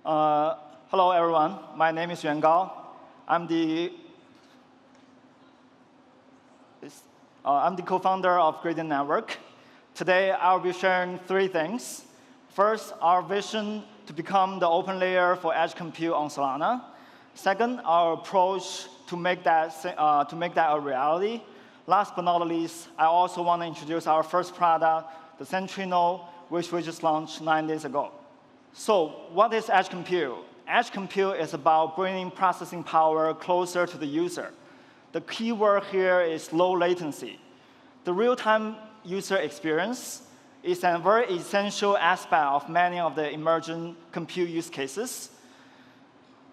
Uh, Hello, everyone. My name is Yuan. I'm the co-founder of GDT Network. Today, I'll be sharing three things. First, our vision to become the open layer for edge compute on Solana. Second, our approach to make that a reality. Last but not least, I also want to introduce our first product, the Sentry Node, which we just launched 9 days ago. So what is edge compute? Edge compute is about bringing processing power closer to the user. The key word here is low latency. The real-time user experience is a very essential aspect of many of the emerging compute use cases.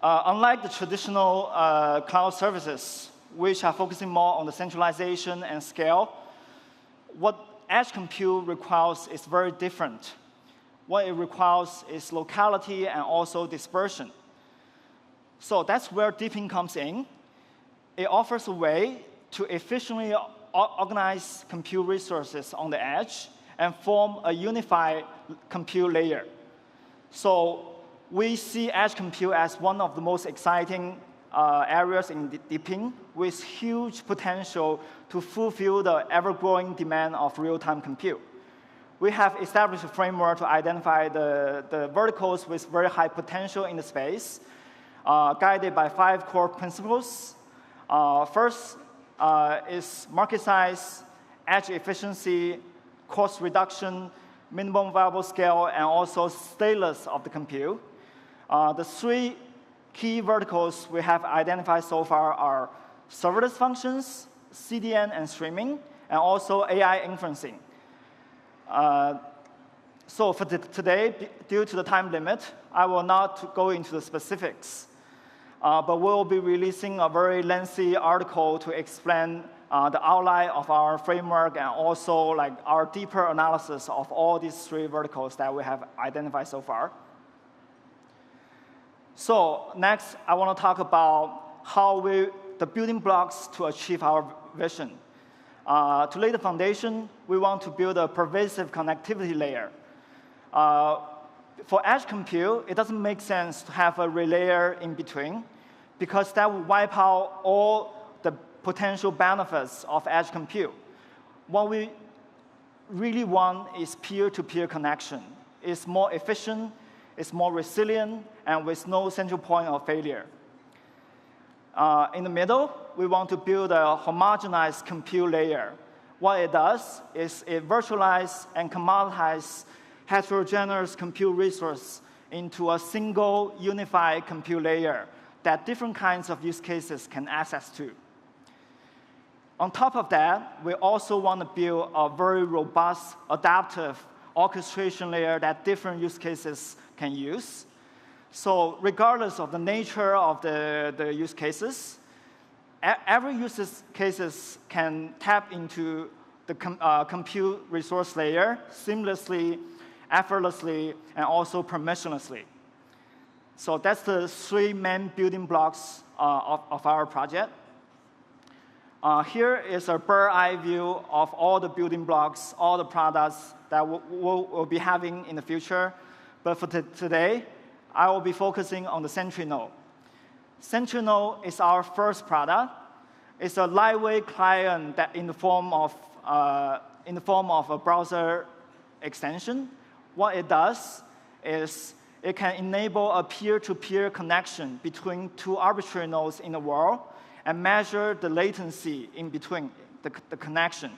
Unlike the traditional cloud services, which are focusing more on the centralization and scale, what edge compute requires is very different. What it requires is locality and also dispersion. So that's where deepin comes in. It offers a way to efficiently organize compute resources on the edge and form a unified compute layer. So we see edge compute as one of the most exciting areas in deepin, with huge potential to fulfill the ever-growing demand of real-time compute. We have established a framework to identify the verticals with very high potential in the space, guided by 5 core principles. First is market size, edge efficiency, cost reduction, minimum viable scale, and also stateless of the compute. The 3 key verticals we have identified so far are serverless functions, CDN and streaming, and also AI inferencing. So for today, due to the time limit, I will not go into the specifics. But we'll be releasing a very lengthy article to explain the outline of our framework and also our deeper analysis of all these 3 verticals that we have identified so far. So next, I want to talk about the building blocks to achieve our vision. To lay the foundation, we want to build a pervasive connectivity layer. For edge compute, it doesn't make sense to have a relayer in between, because that would wipe out all the potential benefits of edge compute. What we really want is peer-to-peer connection. It's more efficient, it's more resilient, and with no central point of failure. In the middle, we want to build a homogenized compute layer. What it does is it virtualizes and commoditizes heterogeneous compute resource into a single unified compute layer that different kinds of use cases can access to. On top of that, we also want to build a very robust, adaptive orchestration layer that different use cases can use. So regardless of the nature of the use cases, every use cases can tap into the compute resource layer seamlessly, effortlessly, and also permissionlessly. So that's the 3 main building blocks of our project. Here is a bird's eye view of all the building blocks, all the products that we'll be having in the future. But for today, I will be focusing on the Sentry Node. Sentry Node is our first product. It's a lightweight client that in the form of a browser extension. What it does is it can enable a peer-to-peer connection between 2 arbitrary nodes in the world and measure the latency in between the connection.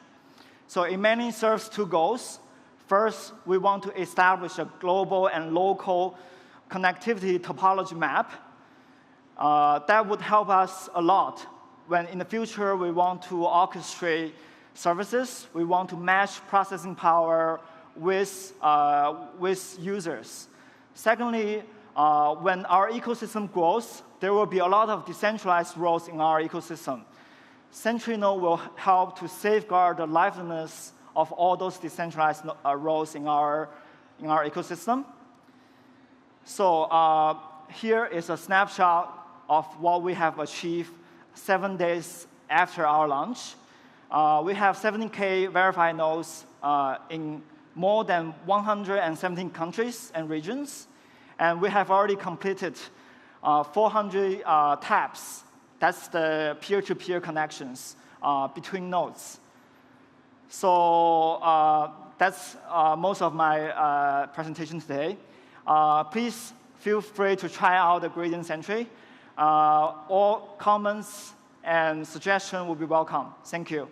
So it mainly serves 2 goals. First, we want to establish a global and local connectivity topology map. That would help us a lot when in the future we want to orchestrate services, we want to match processing power with users. Secondly, when our ecosystem grows, there will be a lot of decentralized roles in our ecosystem. Sentry Node will help to safeguard the liveliness of all those decentralized roles in our ecosystem. So here is a snapshot of what we have achieved 7 days after our launch. We have 70K verified nodes in more than 117 countries and regions. And we have already completed 400 taps. That's the peer-to-peer connections between nodes. So that's most of my presentation today. Please feel free to try out the gradient entry. All comments and suggestions will be welcome. Thank you.